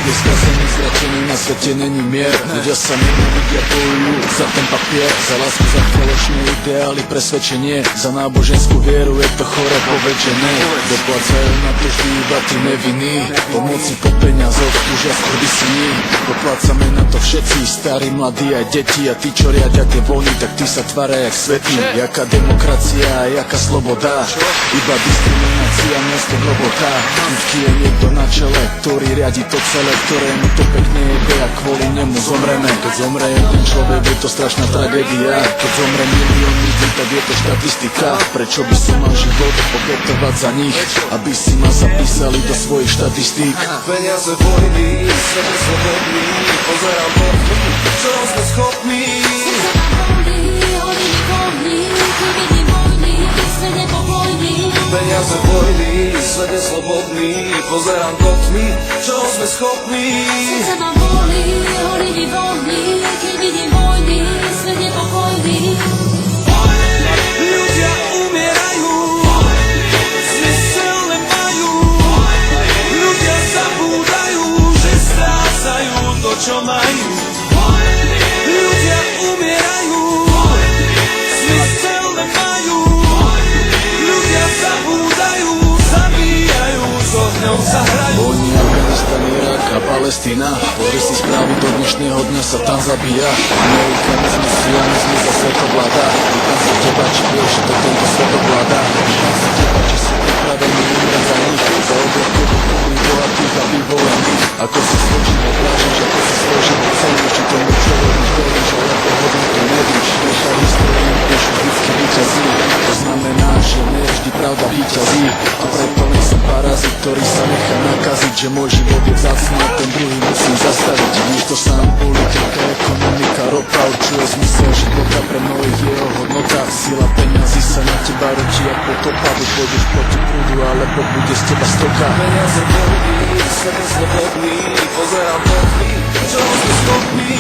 je skazený, zračený, na svete není mier. Ľudia sa nenávidia, bojujú za ten papier, za lásku, za falošné ideály, presvedčenie, za náboženskú vieru, je to chore povedžené. Doplácajú na to vždy iba tí nevinní, pomoci po peniazoch, túžia skrby syní. Doplácame na to všetci, starí, mladí aj deti, a tí, čo riadia tie vojny, tak tí sa tvária jak svätí. Jaká demokracia a jaká sloboda, iba diskriminácia miesto robota. Vždycky je niekto na čele, ktorý riadi to celé, ktorému to pekne jebe a kvôli nemu zomreme. Keď zomre jeden človek, je to strašná tragédia. Keď zomre milión ľudí, tak je to štatistika. Prečo by som mal život obetovať za nich, aby si ma zapísali do svojich štatistík? Peniaze, vojny, sebe slobodný, pozerám po tým, čo sme schopní. Peniaze, vojny, svet je slobodný, pozerám do tmy, čo sme schopní. Srdce ma bolí, horí mi voľný, keď vidím vojny, svet je pokojný. Ľudia umierajú, zmysel nemajú. Ľudia zabúdajú, že strácajú to, čo majú. Ľudia umierajú, zmysel nemajú. Ľudia zabúdajú, zabíjajú, s ohňom sa hrajú. Vojny, Afganistan, Irak a Palestína, pozri si správy, do dnešného dňa sa tam zabíja. Amerikanizmus, sionizmus a svetovláda. Pýtam sa teba, či vieš, že to tento svetovláda. Pýtam sa teba, či si pripravený umrieť za nich, za objektívy bohatých a vyvolených. Ako si svoj život vážiš, ako si svoj život ceníš, či tomu človeku veríš, ale ako hodnotu nevíš. Naša história píšu vždycky víťazí, to znamená, že nie vždy pravda víťazí. A preto nejsem parazit, ktorý sa nechá nakaziť, že môj život je vzácny a ten druhý musím zastaviť. Vidíš to sám, politika, ekonomika, ropa určuje zmysel života, pre mnohých je jeho hodnota. Sila peňazí sa na teba rúti ako potopa, buď pôjdeš proti prúdu, alebo bude z teba stoka. Peniaze, vojny, svet je slobodný, pozerám do tmy, čo sme schopní.